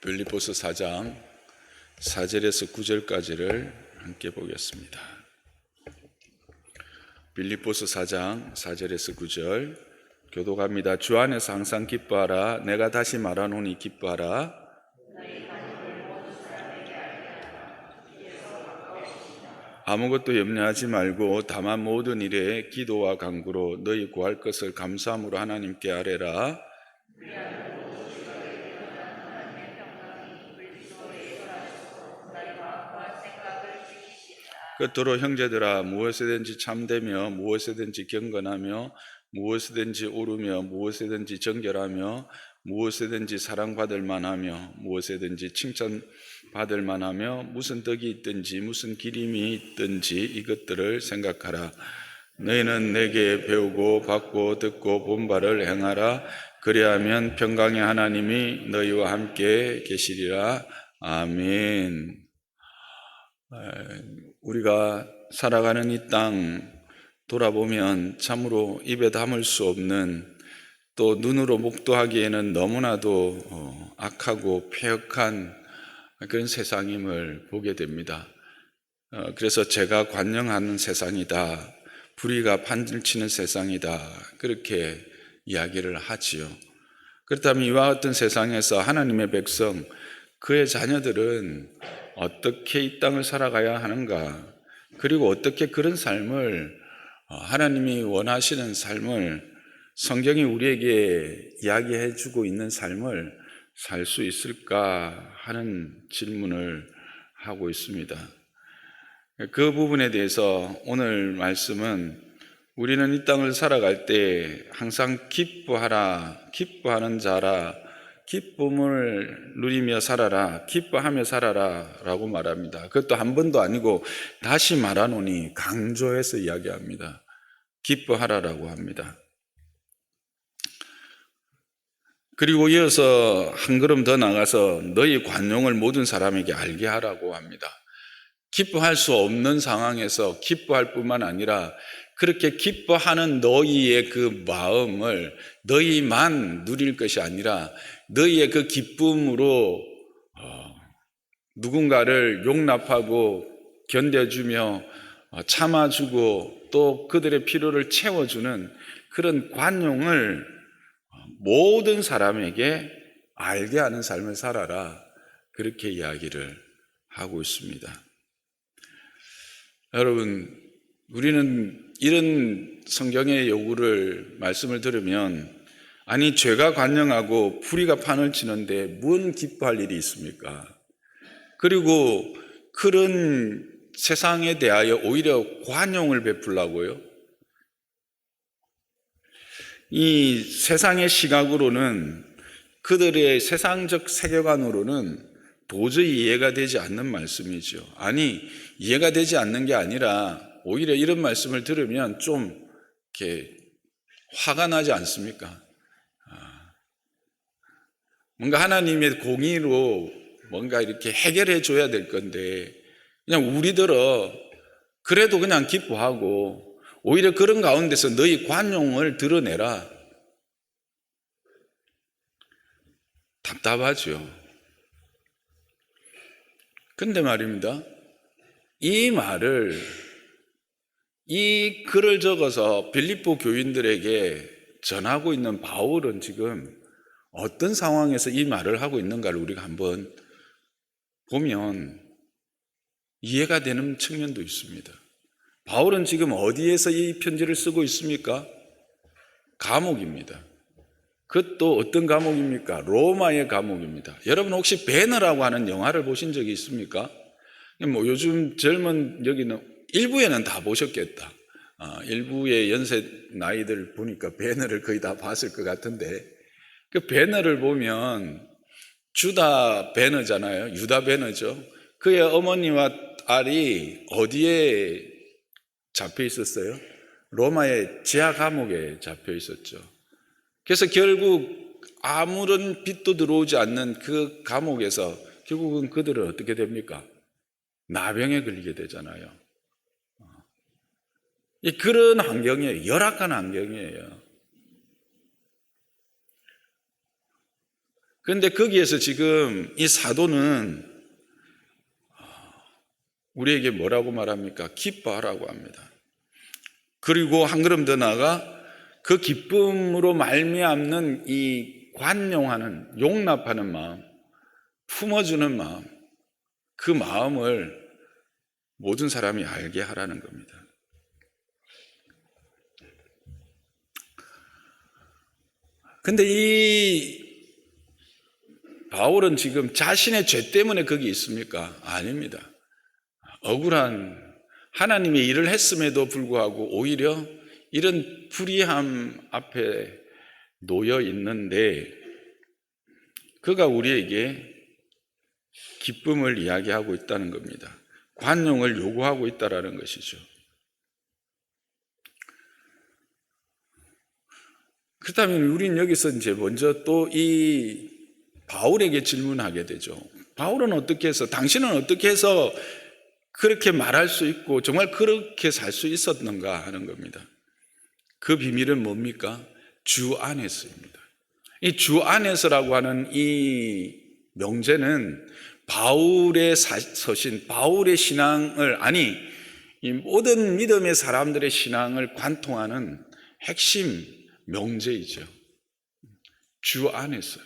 빌립보서 4장 4절에서 9절까지를 함께 보겠습니다. 빌립보서 4장 4절에서 9절 교독합니다. 주 안에서 항상 기뻐하라. 내가 다시 말하노니 기뻐하라. 아무것도 염려하지 말고 다만 모든 일에 기도와 간구로 너희 구할 것을 감사함으로 하나님께 아뢰라. 끝으로 형제들아, 무엇이든지 참되며 무엇이든지 경건하며 무엇이든지 옳으며 무엇이든지 정결하며 무엇이든지 사랑받을 만하며 무엇이든지 칭찬받을 만하며 무슨 덕이 있든지 무슨 기림이 있든지 이것들을 생각하라. 너희는 내게 배우고 받고 듣고 본 바를 행하라. 그리하면 평강의 하나님이 너희와 함께 계시리라. 아멘. 우리가 살아가는 이 땅 돌아보면 참으로 입에 담을 수 없는, 또 눈으로 목도하기에는 너무나도 악하고 폐역한 그런 세상임을 보게 됩니다. 그래서 제가 관영하는 세상이다, 불의가 판질치는 세상이다, 그렇게 이야기를 하지요. 그렇다면 이와 같은 세상에서 하나님의 백성, 그의 자녀들은 어떻게 이 땅을 살아가야 하는가, 그리고 어떻게 그런 삶을, 하나님이 원하시는 삶을, 성경이 우리에게 이야기해 주고 있는 삶을 살 수 있을까 하는 질문을 하고 있습니다. 그 부분에 대해서 오늘 말씀은 우리는 이 땅을 살아갈 때 항상 기뻐하라, 기뻐하는 자라, 기쁨을 누리며 살아라, 기뻐하며 살아라 라고 말합니다. 그것도 한 번도 아니고 다시 말하노니 강조해서 이야기합니다. 기뻐하라라고 합니다. 그리고 이어서 한 걸음 더 나가서 너희 관용을 모든 사람에게 알게 하라고 합니다. 기뻐할 수 없는 상황에서 기뻐할 뿐만 아니라 그렇게 기뻐하는 너희의 그 마음을 너희만 누릴 것이 아니라 너희의 그 기쁨으로 누군가를 용납하고 견뎌주며 참아주고 또 그들의 필요를 채워주는 그런 관용을 모든 사람에게 알게 하는 삶을 살아라, 그렇게 이야기를 하고 있습니다. 여러분, 우리는 이런 성경의 요구를, 말씀을 들으면 아니 죄가 관영하고 불의가 판을 치는데 뭔 기뻐할 일이 있습니까? 그리고 그런 세상에 대하여 오히려 관용을 베풀라고요? 이 세상의 시각으로는, 그들의 세상적 세계관으로는 도저히 이해가 되지 않는 말씀이죠. 아니, 이해가 되지 않는 게 아니라 오히려 이런 말씀을 들으면 좀 이렇게 화가 나지 않습니까? 뭔가 하나님의 공의로 뭔가 이렇게 해결해 줘야 될 건데 그냥 우리들은 그래도 그냥 기뻐하고 오히려 그런 가운데서 너희 관용을 드러내라. 답답하죠. 근데 말입니다, 이 말을, 이 글을 적어서 빌립보 교인들에게 전하고 있는 바울은 지금 어떤 상황에서 이 말을 하고 있는가를 우리가 한번 보면 이해가 되는 측면도 있습니다. 바울은 지금 어디에서 이 편지를 쓰고 있습니까? 감옥입니다. 그것도 어떤 감옥입니까? 로마의 감옥입니다. 여러분 혹시 배너라고 하는 영화를 보신 적이 있습니까? 뭐 요즘 젊은 여기는 일부에는 다 보셨겠다. 일부의 연세 나이들 보니까 배너를 거의 다 봤을 것 같은데, 그 배너를 보면 주다 배너잖아요. 유다 배너죠. 그의 어머니와 딸이 어디에 잡혀 있었어요? 로마의 지하 감옥에 잡혀 있었죠. 그래서 결국 아무런 빛도 들어오지 않는 그 감옥에서 결국은 그들은 어떻게 됩니까? 나병에 걸리게 되잖아요. 그런 환경이에요. 열악한 환경이에요. 그런데 거기에서 지금 이 사도는 우리에게 뭐라고 말합니까? 기뻐하라고 합니다. 그리고 한 걸음 더 나아가 그 기쁨으로 말미암는 이 관용하는, 용납하는 마음, 품어주는 마음, 그 마음을 모든 사람이 알게 하라는 겁니다. 근데 이 바울은 지금 자신의 죄 때문에 거기 있습니까? 아닙니다. 억울한 하나님의 일을 했음에도 불구하고 오히려 이런 불의함 앞에 놓여 있는데 그가 우리에게 기쁨을 이야기하고 있다는 겁니다. 관용을 요구하고 있다는 것이죠. 그렇다면 우리는 여기서 이제 먼저 또 이 바울에게 질문하게 되죠. 바울은 어떻게 해서, 당신은 어떻게 해서 그렇게 말할 수 있고 정말 그렇게 살 수 있었는가 하는 겁니다. 그 비밀은 뭡니까? 주 안에서입니다. 이 주 안에서라고 하는 이 명제는 바울의 서신, 바울의 신앙을, 아니 이 모든 믿음의 사람들의 신앙을 관통하는 핵심 명제이죠. 주 안에서.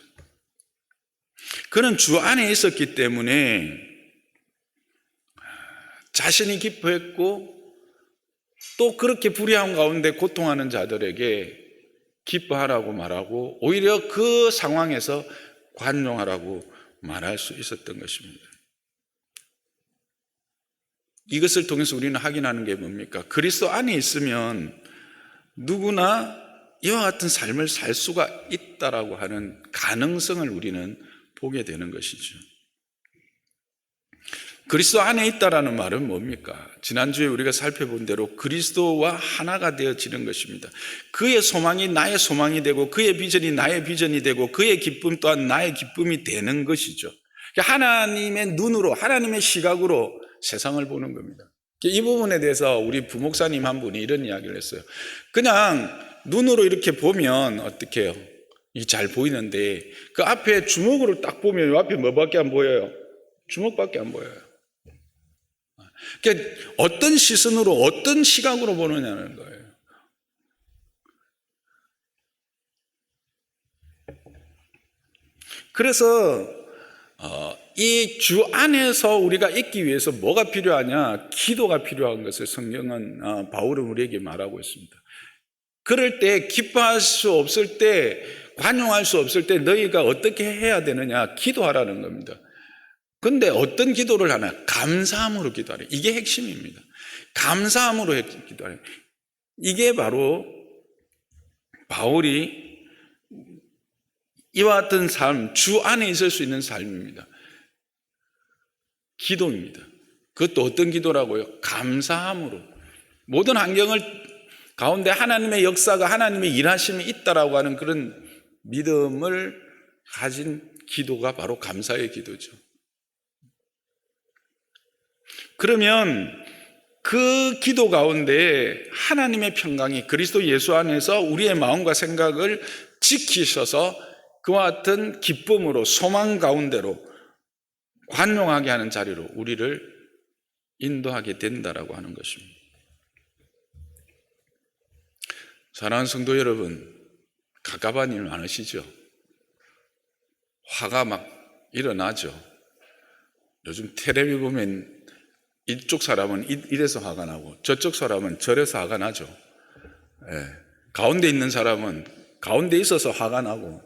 그는 주 안에 있었기 때문에 자신이 기뻐했고 또 그렇게 불의함 가운데 고통하는 자들에게 기뻐하라고 말하고 오히려 그 상황에서 관용하라고 말할 수 있었던 것입니다. 이것을 통해서 우리는 확인하는 게 뭡니까? 그리스도 안에 있으면 누구나 이와 같은 삶을 살 수가 있다라고 하는 가능성을 우리는 보게 되는 것이죠. 그리스도 안에 있다라는 말은 뭡니까? 지난주에 우리가 살펴본 대로 그리스도와 하나가 되어지는 것입니다. 그의 소망이 나의 소망이 되고 그의 비전이 나의 비전이 되고 그의 기쁨 또한 나의 기쁨이 되는 것이죠. 하나님의 눈으로, 하나님의 시각으로 세상을 보는 겁니다. 이 부분에 대해서 우리 부목사님 한 분이 이런 이야기를 했어요. 그냥 눈으로 이렇게 보면 어떻게 해요? 잘 보이는데 그 앞에 주먹으로 딱 보면 이 앞에 뭐밖에 안 보여요? 주먹밖에 안 보여요. 그러니까 어떤 시선으로, 어떤 시각으로 보느냐는 거예요. 그래서 이 주 안에서 우리가 있기 위해서 뭐가 필요하냐? 기도가 필요한 것을 성경은, 바울은 우리에게 말하고 있습니다. 그럴 때 기뻐할 수 없을 때, 관용할 수 없을 때 너희가 어떻게 해야 되느냐? 기도하라는 겁니다. 근데 어떤 기도를 하나? 감사함으로 기도하라. 이게 핵심입니다. 감사함으로 기도하라. 이게 바로 바울이 이와 같은 삶, 주 안에 있을 수 있는 삶입니다. 기도입니다. 그것도 어떤 기도라고요? 감사함으로. 모든 환경을 가운데 하나님의 역사가, 하나님의 일하심이 있다라고 하는 그런 믿음을 가진 기도가 바로 감사의 기도죠. 그러면 그 기도 가운데 하나님의 평강이 그리스도 예수 안에서 우리의 마음과 생각을 지키셔서 그와 같은 기쁨으로, 소망 가운데로 관용하게 하는 자리로 우리를 인도하게 된다라고 하는 것입니다. 사랑하는 성도 여러분, 갑갑한 일 많으시죠? 화가 막 일어나죠? 요즘 텔레비 보면 이쪽 사람은 이래서 화가 나고 저쪽 사람은 저래서 화가 나죠. 예. 가운데 있는 사람은 가운데 있어서 화가 나고.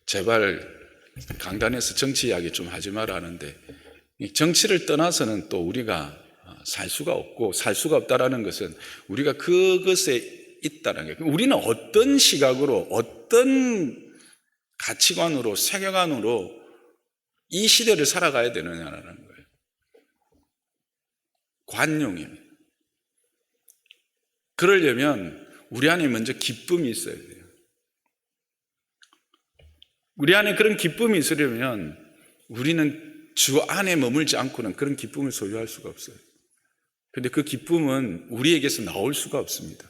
제발 강단에서 정치 이야기 좀 하지 마라 하는데 정치를 떠나서는 또 우리가 살 수가 없고 살 수가 없다라는 것은 우리가 그것에 있다는 거예요. 우리는 어떤 시각으로 어떤 가치관으로 세계관으로 이 시대를 살아가야 되느냐라는 거예요. 관용입니다. 그러려면 우리 안에 먼저 기쁨이 있어야 돼요. 우리 안에 그런 기쁨이 있으려면 우리는 주 안에 머물지 않고는 그런 기쁨을 소유할 수가 없어요. 그런데 그 기쁨은 우리에게서 나올 수가 없습니다.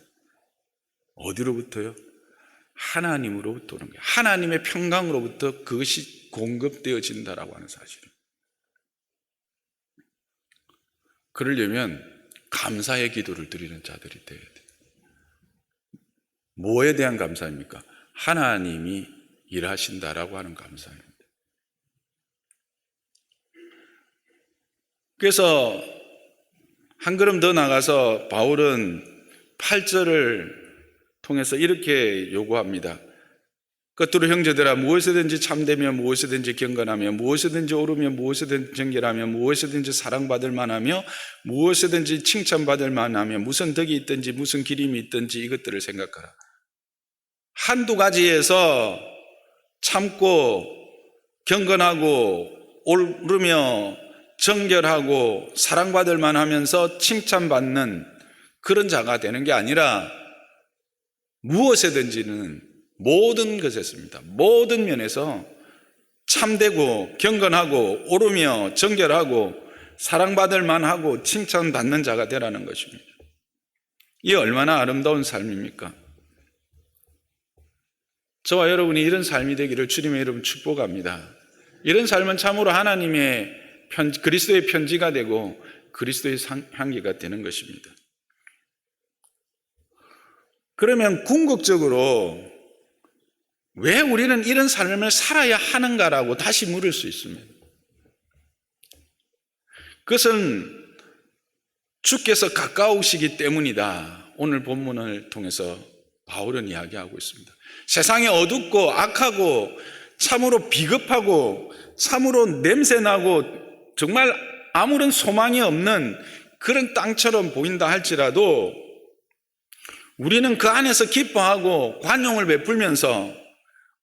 어디로부터요? 하나님으로부터 오는 거예요. 하나님의 평강으로부터 그것이 공급되어진다라고 하는 사실입니다. 그러려면 감사의 기도를 드리는 자들이 되어야 돼요. 뭐에 대한 감사입니까? 하나님이 일하신다라고 하는 감사입니다. 그래서 한 걸음 더 나가서 바울은 8절을 통해서 이렇게 요구합니다. 끝으로 형제들아, 무엇이든지 참되며 무엇이든지 경건하며 무엇이든지 옳으며 무엇이든지 정결하며 무엇이든지 사랑받을 만하며 무엇이든지 칭찬받을 만하며 무슨 덕이 있든지 무슨 기림이 있든지 이것들을 생각하라. 한두 가지에서 참고 경건하고 옳으며 정결하고 사랑받을 만하면서 칭찬받는 그런 자가 되는 게 아니라 무엇이든지는 모든 것에서입니다. 모든 면에서 참되고 경건하고 옳으며 정결하고 사랑받을 만하고 칭찬받는 자가 되라는 것입니다. 이 얼마나 아름다운 삶입니까? 저와 여러분이 이런 삶이 되기를 주님의 이름 축복합니다. 이런 삶은 참으로 하나님의 그리스도의 편지가 되고 그리스도의 향기가 되는 것입니다. 그러면 궁극적으로 왜 우리는 이런 삶을 살아야 하는가라고 다시 물을 수 있습니다. 그것은 주께서 가까우시기 때문이다. 오늘 본문을 통해서 바울은 이야기하고 있습니다. 세상이 어둡고 악하고 참으로 비겁하고 참으로 냄새나고 정말 아무런 소망이 없는 그런 땅처럼 보인다 할지라도 우리는 그 안에서 기뻐하고 관용을 베풀면서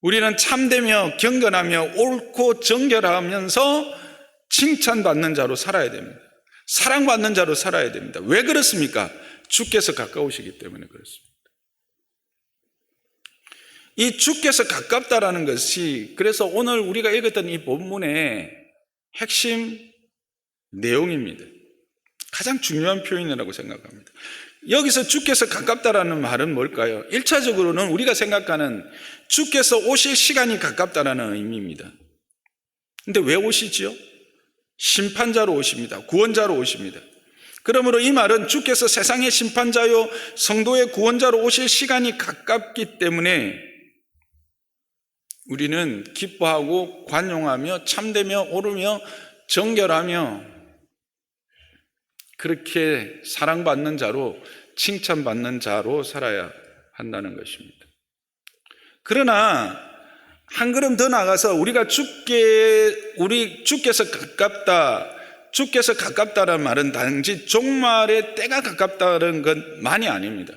우리는 참되며 경건하며 옳고 정결하면서 칭찬받는 자로 살아야 됩니다. 사랑받는 자로 살아야 됩니다. 왜 그렇습니까? 주께서 가까우시기 때문에 그렇습니다. 이 주께서 가깝다라는 것이 그래서 오늘 우리가 읽었던 이 본문의 핵심 내용입니다. 가장 중요한 표현이라고 생각합니다. 여기서 주께서 가깝다라는 말은 뭘까요? 1차적으로는 우리가 생각하는 주께서 오실 시간이 가깝다라는 의미입니다. 근데 왜 오시지요? 심판자로 오십니다. 구원자로 오십니다. 그러므로 이 말은 주께서 세상의 심판자요 성도의 구원자로 오실 시간이 가깝기 때문에 우리는 기뻐하고 관용하며 참되며 옳으며 정결하며 그렇게 사랑받는 자로 칭찬받는 자로 살아야 한다는 것입니다. 그러나 한 걸음 더 나가서 우리가 주께서 가깝다라는 말은 단지 종말의 때가 가깝다는 것만이 아닙니다.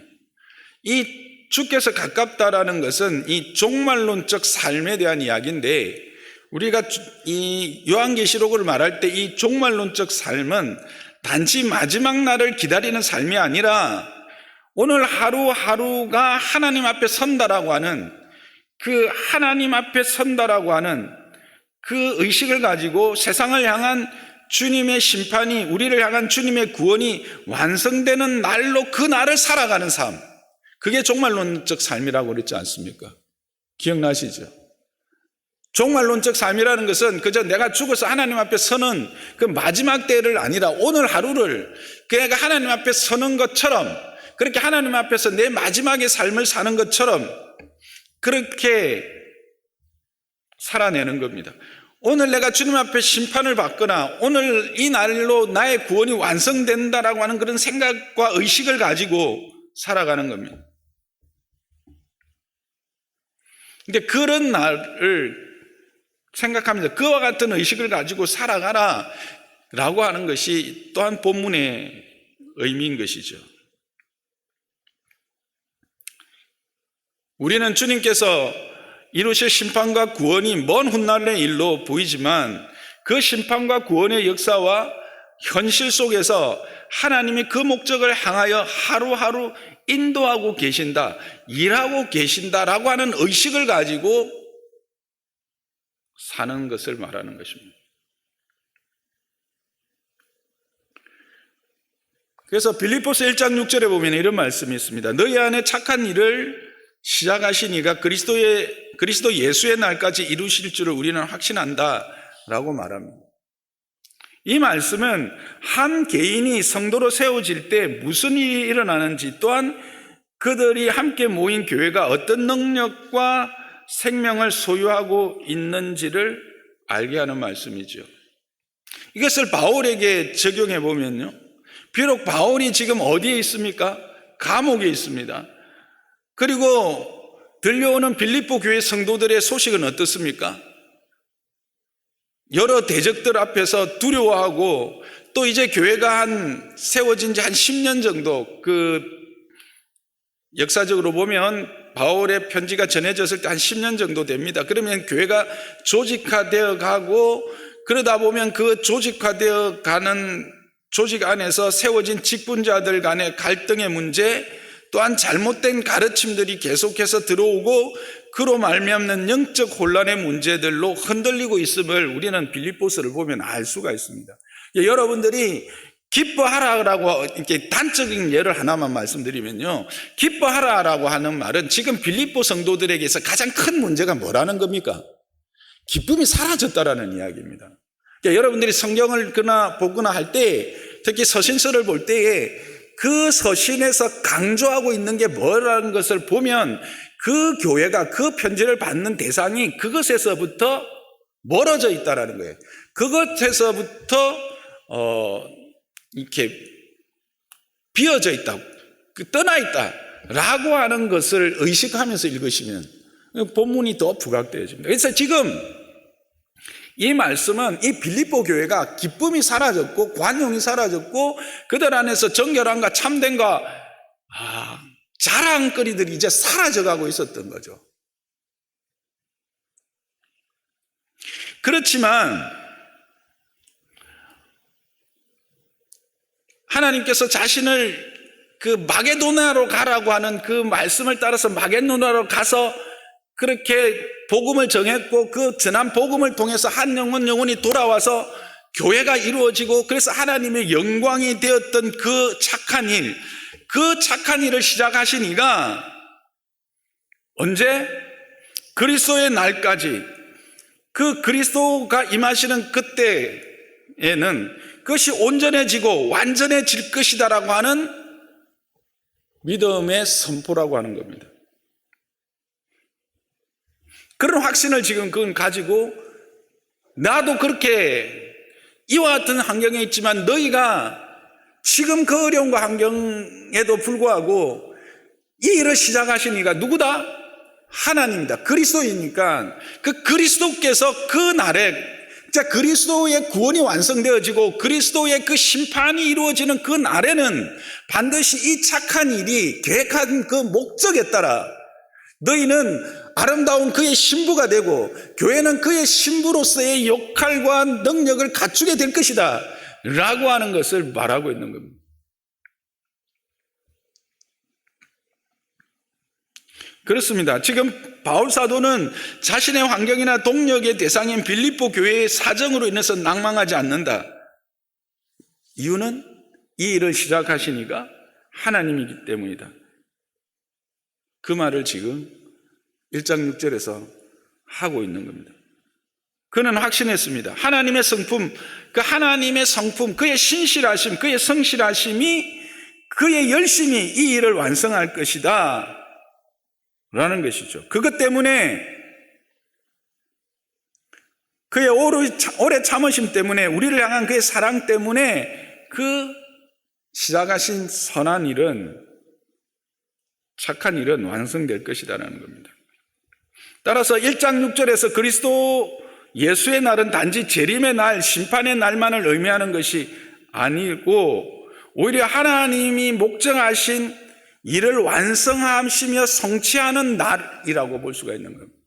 이 주께서 가깝다라는 것은 이 종말론적 삶에 대한 이야기인데 우리가 이 요한계시록을 말할 때 이 종말론적 삶은 단지 마지막 날을 기다리는 삶이 아니라 오늘 하루하루가 하나님 앞에 선다라고 하는 그 하나님 앞에 선다라고 하는 그 의식을 가지고 세상을 향한 주님의 심판이 우리를 향한 주님의 구원이 완성되는 날로 그 날을 살아가는 삶, 그게 종말론적 삶이라고 그랬지 않습니까? 기억나시죠? 종말론적 삶이라는 것은 그저 내가 죽어서 하나님 앞에 서는 그 마지막 때를 아니라 오늘 하루를 내가 하나님 앞에 서는 것처럼 그렇게 하나님 앞에서 내 마지막의 삶을 사는 것처럼 그렇게 살아내는 겁니다. 오늘 내가 주님 앞에 심판을 받거나 오늘 이 날로 나의 구원이 완성된다라고 하는 그런 생각과 의식을 가지고 살아가는 겁니다. 근데 그런 날을 생각합니다. 그와 같은 의식을 가지고 살아가라 라고 하는 것이 또한 본문의 의미인 것이죠. 우리는 주님께서 이루실 심판과 구원이 먼 훗날의 일로 보이지만 그 심판과 구원의 역사와 현실 속에서 하나님이 그 목적을 향하여 하루하루 인도하고 계신다, 일하고 계신다라고 하는 의식을 가지고 사는 것을 말하는 것입니다. 그래서 빌립보서 1장 6절에 보면 이런 말씀이 있습니다. 너희 안에 착한 일을 시작하신 이가 그리스도 예수의 날까지 이루실 줄을 우리는 확신한다라고 말합니다. 이 말씀은 한 개인이 성도로 세워질 때 무슨 일이 일어나는지, 또한 그들이 함께 모인 교회가 어떤 능력과 생명을 소유하고 있는지를 알게 하는 말씀이죠. 이것을 바울에게 적용해 보면요, 비록 바울이 지금 어디에 있습니까? 감옥에 있습니다. 그리고 들려오는 빌립보 교회 성도들의 소식은 어떻습니까? 여러 대적들 앞에서 두려워하고, 또 이제 교회가 세워진 지 한 10년 정도, 역사적으로 보면 바울의 편지가 전해졌을 때 한 10년 정도 됩니다. 그러면 교회가 조직화되어 가고, 그러다 보면 그 조직화되어 가는 조직 안에서 세워진 직분자들 간의 갈등의 문제, 또한 잘못된 가르침들이 계속해서 들어오고, 그로 말미암는 영적 혼란의 문제들로 흔들리고 있음을 우리는 빌립보서를 보면 알 수가 있습니다. 여러분들이 기뻐하라라고, 이렇게 단적인 예를 하나만 말씀드리면요, 기뻐하라라고 하는 말은 지금 빌립보 성도들에게서 가장 큰 문제가 뭐라는 겁니까? 기쁨이 사라졌다라는 이야기입니다. 여러분들이 성경을 보거나 할 때, 특히 서신서를 볼 때에 그 서신에서 강조하고 있는 게 뭐라는 것을 보면, 그 교회가 그 편지를 받는 대상이 그것에서부터 멀어져 있다라는 거예요. 그것에서부터 이렇게 비어져 있다, 떠나 있다라고 하는 것을 의식하면서 읽으시면 본문이 더 부각되어집니다. 그래서 지금 이 말씀은 이 빌립보 교회가 기쁨이 사라졌고 관용이 사라졌고, 그들 안에서 정결함과 참됨과 자랑거리들이 이제 사라져가고 있었던 거죠. 그렇지만 하나님께서 자신을 마게도나로 가라고 하는 그 말씀을 따라서 마게도나로 가서 그렇게 복음을 정했고, 그 전한 복음을 통해서 한 영혼이 돌아와서 교회가 이루어지고, 그래서 하나님의 영광이 되었던 그 착한 일을 시작하신 이가 언제? 그리스도의 날까지, 그 그리스도가 임하시는 그때에는 그것이 온전해지고 완전해질 것이다라고 하는 믿음의 선포라고 하는 겁니다. 그런 확신을 지금 그건 가지고, 나도 그렇게 이와 같은 환경에 있지만 너희가 지금 그 어려운 환경에도 불구하고 이 일을 시작하신 이가 누구다? 하나님이다. 그리스도이니까 그 그리스도께서 그 날에, 그리스도의 구원이 완성되어지고 그리스도의 그 심판이 이루어지는 그 날에는 반드시 이 착한 일이 계획한 그 목적에 따라 너희는 아름다운 그의 신부가 되고 교회는 그의 신부로서의 역할과 능력을 갖추게 될 것이다 라고 하는 것을 말하고 있는 겁니다. 그렇습니다. 지금 바울 사도는 자신의 환경이나 동력의 대상인 빌립보 교회의 사정으로 인해서 낭망하지 않는다. 이유는 이 일을 시작하신 이가 하나님이기 때문이다. 그 말을 지금 1장 6절에서 하고 있는 겁니다. 그는 확신했습니다. 하나님의 성품, 그 하나님의 성품, 그의 신실하심, 그의 성실하심이 그의 열심히 이 일을 완성할 것이다 라는 것이죠. 그것 때문에, 그의 오래 참으심 때문에, 우리를 향한 그의 사랑 때문에 그 시작하신 선한 일은, 착한 일은 완성될 것이다라는 겁니다. 따라서 1장 6절에서 그리스도 예수의 날은 단지 재림의 날, 심판의 날만을 의미하는 것이 아니고 오히려 하나님이 목정하신 일을 완성하시며 성취하는 날이라고 볼 수가 있는 겁니다.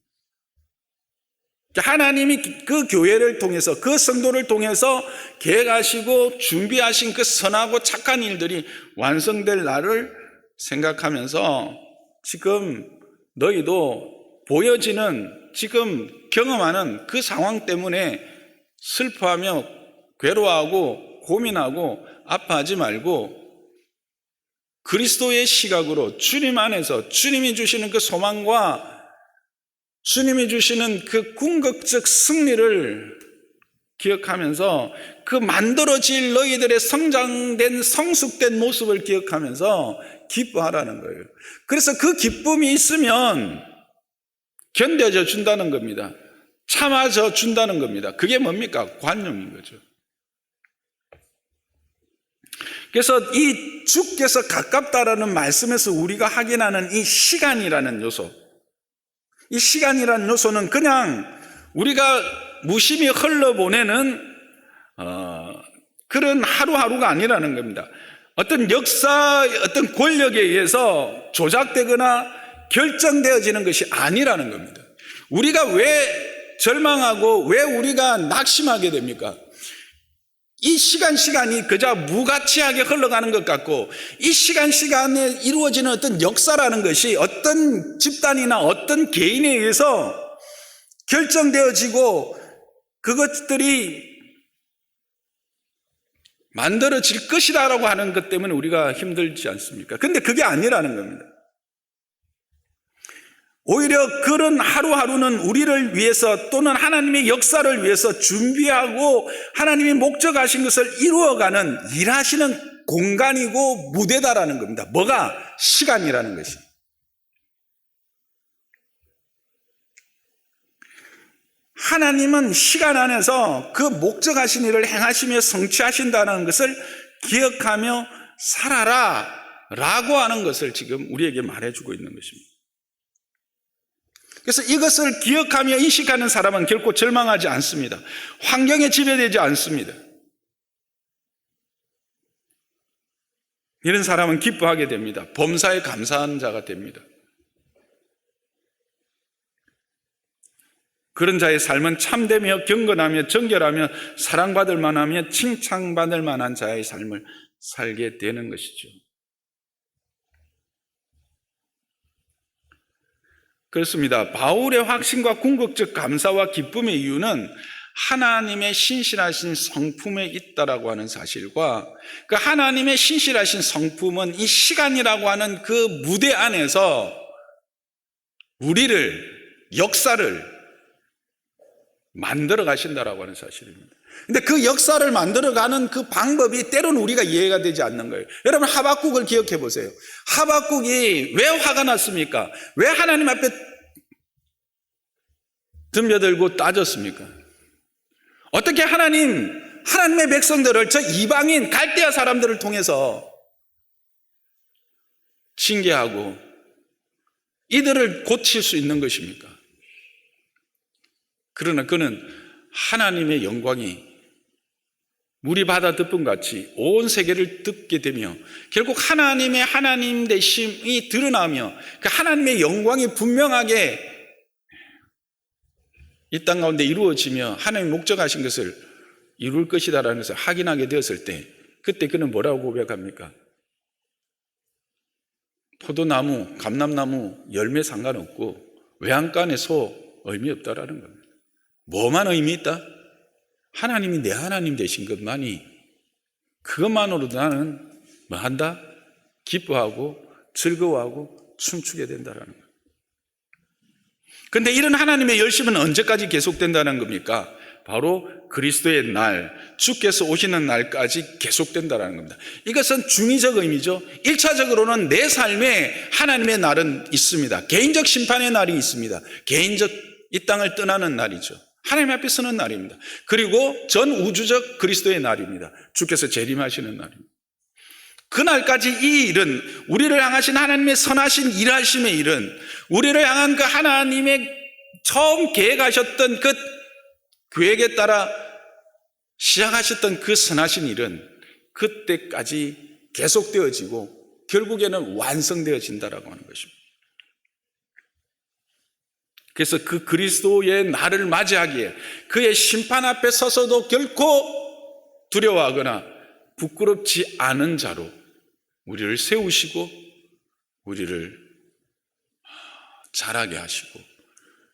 하나님이 그 교회를 통해서, 그 성도를 통해서 계획하시고 준비하신 그 선하고 착한 일들이 완성될 날을 생각하면서 지금 너희도 보여지는, 지금 경험하는 그 상황 때문에 슬퍼하며 괴로워하고 고민하고 아파하지 말고 그리스도의 시각으로 주님 안에서 주님이 주시는 그 소망과 주님이 주시는 그 궁극적 승리를 기억하면서 그 만들어질 너희들의 성장된 성숙된 모습을 기억하면서 기뻐하라는 거예요. 그래서 그 기쁨이 있으면 견뎌져 준다는 겁니다. 참아져 준다는 겁니다. 그게 뭡니까? 관용인 거죠. 그래서 이 주께서 가깝다라는 말씀에서 우리가 확인하는 이 시간이라는 요소, 이 시간이라는 요소는 그냥 우리가 무심히 흘러보내는 그런 하루하루가 아니라는 겁니다. 어떤 역사의 어떤 권력에 의해서 조작되거나 결정되어지는 것이 아니라는 겁니다. 우리가 왜 절망하고 왜 우리가 낙심하게 됩니까? 이 시간이 그저 무가치하게 흘러가는 것 같고, 이 시간에 이루어지는 어떤 역사라는 것이 어떤 집단이나 어떤 개인에 의해서 결정되어지고 그것들이 만들어질 것이다라고 하는 것 때문에 우리가 힘들지 않습니까? 근데 그게 아니라는 겁니다. 오히려 그런 하루하루는 우리를 위해서 또는 하나님의 역사를 위해서 준비하고 하나님이 목적하신 것을 이루어가는 일하시는 공간이고 무대다라는 겁니다. 뭐가? 시간이라는 것이. 하나님은 시간 안에서 그 목적하신 일을 행하시며 성취하신다는 것을 기억하며 살아라 라고 하는 것을 지금 우리에게 말해주고 있는 것입니다. 그래서 이것을 기억하며 인식하는 사람은 결코 절망하지 않습니다. 환경에 지배되지 않습니다. 이런 사람은 기뻐하게 됩니다. 범사에 감사하는 자가 됩니다. 그런 자의 삶은 참되며 경건하며 정결하며 사랑받을 만하며 칭찬받을 만한 자의 삶을 살게 되는 것이죠. 그렇습니다. 바울의 확신과 궁극적 감사와 기쁨의 이유는 하나님의 신실하신 성품에 있다라고 하는 사실과 그 하나님의 신실하신 성품은 이 시간이라고 하는 그 무대 안에서 우리를, 역사를 만들어 가신다라고 하는 사실입니다. 근데 그 역사를 만들어가는 그 방법이 때로는 우리가 이해가 되지 않는 거예요. 여러분 하박국을 기억해 보세요. 하박국이 왜 화가 났습니까? 왜 하나님 앞에 덤벼들고 따졌습니까? 어떻게 하나님의 백성들을 저 이방인 갈대아 사람들을 통해서 징계하고 이들을 고칠 수 있는 것입니까? 그러나 그는 하나님의 영광이 물이 바다 덮음같이 온 세계를 덮게 되며 결국 하나님의 하나님 되심이 드러나며 그 하나님의 영광이 분명하게 이 땅 가운데 이루어지며 하나님이 목적하신 것을 이룰 것이다라는 것을 확인하게 되었을 때 그때 그는 뭐라고 고백합니까? 포도나무, 감람나무 열매 상관없고 외양간에 소 의미 없다라는 겁니다. 뭐만 의미 있다? 하나님이 내 하나님 되신 것만이 그것만으로도 나는 뭐 한다? 기뻐하고 즐거워하고 춤추게 된다라는 거예요. 그런데 이런 하나님의 열심은 언제까지 계속된다는 겁니까? 바로 그리스도의 날, 주께서 오시는 날까지 계속된다는 겁니다. 이것은 중의적 의미죠. 1차적으로는 내 삶에 하나님의 날은 있습니다. 개인적 심판의 날이 있습니다. 개인적 이 땅을 떠나는 날이죠. 하나님 앞에 서는 날입니다. 그리고 전 우주적 그리스도의 날입니다. 주께서 재림하시는 날입니다. 그날까지 이 일은 우리를 향하신 하나님의 선하신 일하심의 일은 우리를 향한 그 하나님의 처음 계획하셨던 그 계획에 따라 시작하셨던 그 선하신 일은 그때까지 계속되어지고 결국에는 완성되어진다라고 하는 것입니다. 그래서 그 그리스도의 날을 맞이하기에 그의 심판 앞에 서서도 결코 두려워하거나 부끄럽지 않은 자로 우리를 세우시고 우리를 자라게 하시고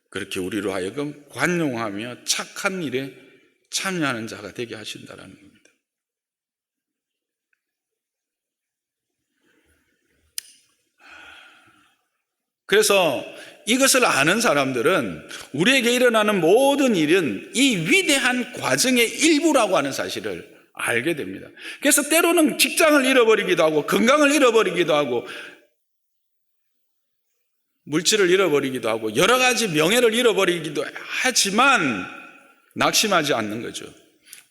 그렇게 우리로 하여금 관용하며 착한 일에 참여하는 자가 되게 하신다는 겁니다. 그래서 이것을 아는 사람들은 우리에게 일어나는 모든 일은 이 위대한 과정의 일부라고 하는 사실을 알게 됩니다. 그래서 때로는 직장을 잃어버리기도 하고 건강을 잃어버리기도 하고 물질을 잃어버리기도 하고 여러 가지 명예를 잃어버리기도 하지만 낙심하지 않는 거죠.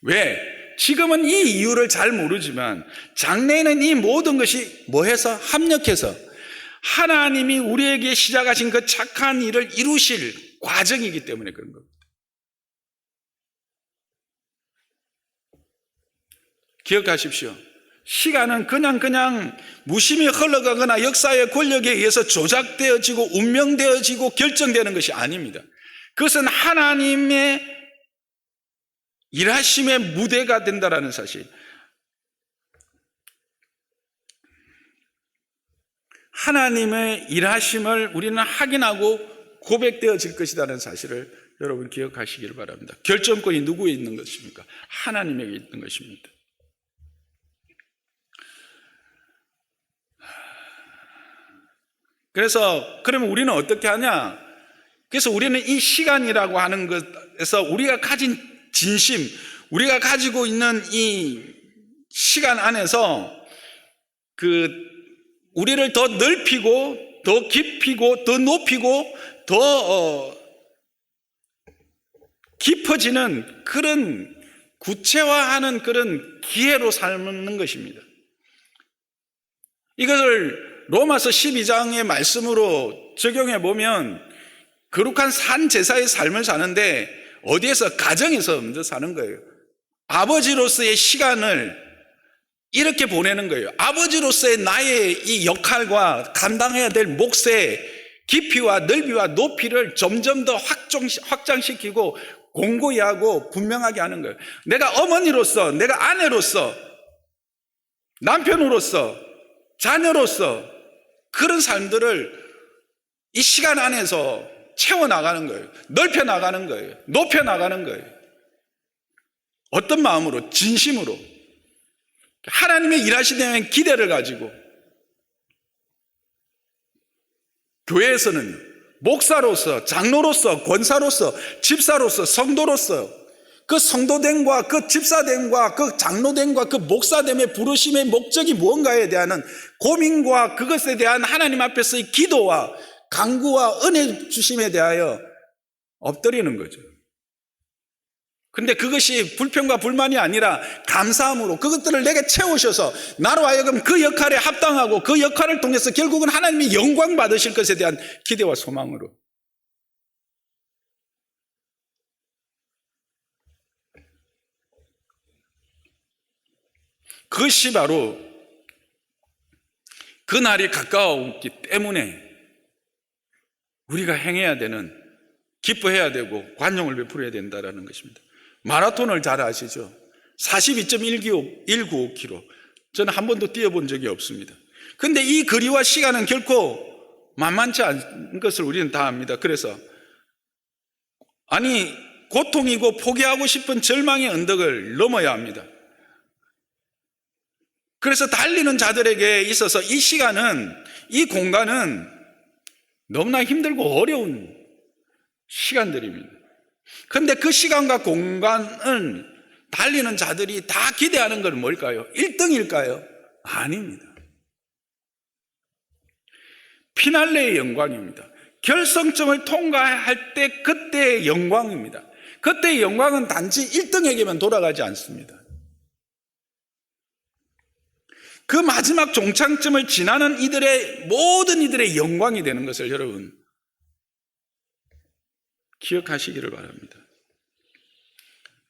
왜? 지금은 이 이유를 잘 모르지만 장래에는 이 모든 것이 뭐해서 합력해서 하나님이 우리에게 시작하신 그 착한 일을 이루실 과정이기 때문에 그런 겁니다. 기억하십시오. 시간은 그냥 무심히 흘러가거나 역사의 권력에 의해서 조작되어지고 운명되어지고 결정되는 것이 아닙니다. 그것은 하나님의 일하심의 무대가 된다라는 사실. 하나님의 일하심을 우리는 확인하고 고백되어질 것이라는 사실을 여러분 기억하시기를 바랍니다. 결정권이 누구에 있는 것입니까? 하나님에게 있는 것입니다. 그래서 그러면 우리는 어떻게 하냐? 그래서 우리는 이 시간이라고 하는 것에서 우리가 가진 진심, 우리가 가지고 있는 이 시간 안에서 우리를 더 넓히고 더 깊이고 더 높이고 더 깊어지는 그런 구체화하는 그런 기회로 삼는 것입니다. 이것을 로마서 12장의 말씀으로 적용해 보면 거룩한 산 제사의 삶을 사는데 어디에서? 가정에서 먼저 사는 거예요. 아버지로서의 시간을 이렇게 보내는 거예요. 아버지로서의 나의 이 역할과 감당해야 될 몫의 깊이와 넓이와 높이를 점점 더 확장시키고 공고히 하고 분명하게 하는 거예요. 내가 어머니로서, 내가 아내로서, 남편으로서, 자녀로서 그런 삶들을 이 시간 안에서 채워나가는 거예요. 넓혀나가는 거예요. 높여나가는 거예요. 어떤 마음으로? 진심으로. 하나님의 일하시는 기대를 가지고. 교회에서는 목사로서, 장로로서, 권사로서, 집사로서, 성도로서 그 성도됨과 그 집사됨과 그 장로됨과 그 목사됨의 부르심의 목적이 무언가에 대한 고민과 그것에 대한 하나님 앞에서의 기도와 간구와 은혜 주심에 대하여 엎드리는 거죠. 근데 그것이 불평과 불만이 아니라 감사함으로 그것들을 내게 채우셔서 나로 하여금 그 역할에 합당하고 그 역할을 통해서 결국은 하나님이 영광 받으실 것에 대한 기대와 소망으로. 그것이 바로 그 날이 가까웠기 때문에 우리가 행해야 되는, 기뻐해야 되고 관용을 베풀어야 된다는 것입니다. 마라톤을 잘 아시죠? 42.195km. 저는 한 번도 뛰어본 적이 없습니다. 그런데 이 거리와 시간은 결코 만만치 않은 것을 우리는 다 압니다. 그래서 고통이고 포기하고 싶은 절망의 언덕을 넘어야 합니다. 그래서 달리는 자들에게 있어서 이 시간은, 이 공간은 너무나 힘들고 어려운 시간들입니다. 그런데 그 시간과 공간을 달리는 자들이 다 기대하는 건 뭘까요? 1등일까요? 아닙니다. 피날레의 영광입니다. 결승점을 통과할 때 그때의 영광입니다. 그때의 영광은 단지 1등에게만 돌아가지 않습니다. 그 마지막 종착점을 지나는 모든 이들의 영광이 되는 것을 여러분 기억하시기를 바랍니다.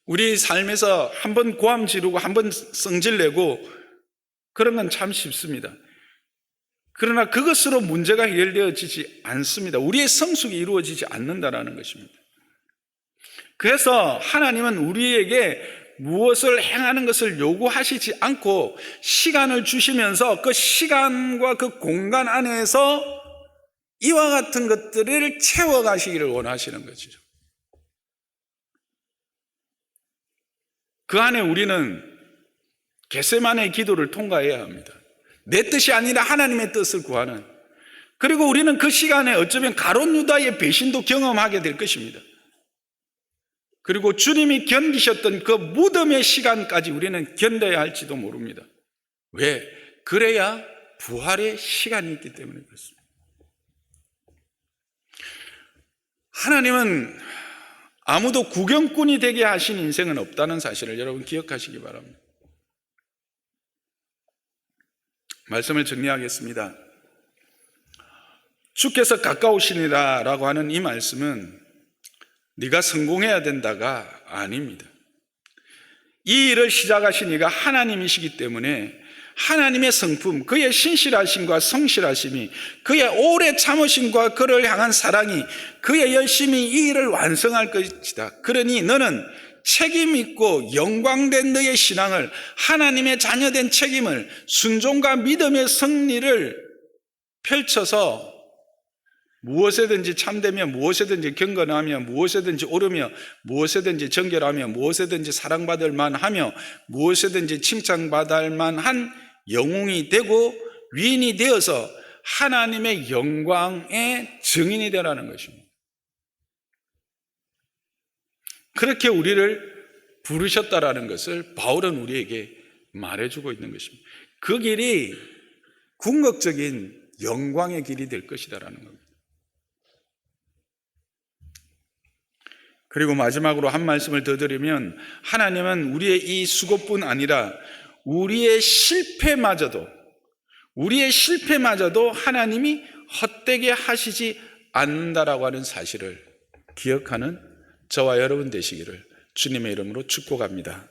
우리 삶에서 한번 고함 지르고 한번 성질 내고 그런 건 참 쉽습니다. 그러나 그것으로 문제가 해결되어지지 않습니다. 우리의 성숙이 이루어지지 않는다는 것입니다. 그래서 하나님은 우리에게 무엇을 행하는 것을 요구하시지 않고 시간을 주시면서 그 시간과 그 공간 안에서 이와 같은 것들을 채워가시기를 원하시는 것이죠. 그 안에 우리는 겟세마네의 기도를 통과해야 합니다. 내 뜻이 아니라 하나님의 뜻을 구하는, 그리고 우리는 그 시간에 어쩌면 가룟 유다의 배신도 경험하게 될 것입니다. 그리고 주님이 견디셨던 그 무덤의 시간까지 우리는 견뎌야 할지도 모릅니다. 왜? 그래야 부활의 시간이 있기 때문에 그렇습니다. 하나님은 아무도 구경꾼이 되게 하신 인생은 없다는 사실을 여러분 기억하시기 바랍니다. 말씀을 정리하겠습니다. 주께서 가까우시니라 라고 하는 이 말씀은 네가 성공해야 된다가 아닙니다. 이 일을 시작하신 이가 하나님이시기 때문에 하나님의 성품, 그의 신실하심과 성실하심이, 그의 오래 참으심과 그를 향한 사랑이, 그의 열심히 이 일을 완성할 것이다. 그러니 너는 책임 있고 영광된 너의 신앙을, 하나님의 자녀된 책임을, 순종과 믿음의 승리를 펼쳐서 무엇에든지 참되며, 무엇에든지 경건하며, 무엇에든지 오르며, 무엇에든지 정결하며, 무엇에든지 사랑받을 만하며, 무엇에든지 칭찬받을 만한 영웅이 되고 위인이 되어서 하나님의 영광의 증인이 되라는 것입니다. 그렇게 우리를 부르셨다라는 것을 바울은 우리에게 말해주고 있는 것입니다. 그 길이 궁극적인 영광의 길이 될 것이다라는 겁니다. 그리고 마지막으로 한 말씀을 더 드리면, 하나님은 우리의 이 수고뿐 아니라 우리의 실패마저도 하나님이 헛되게 하시지 않는다라고 하는 사실을 기억하는 저와 여러분 되시기를 주님의 이름으로 축복합니다.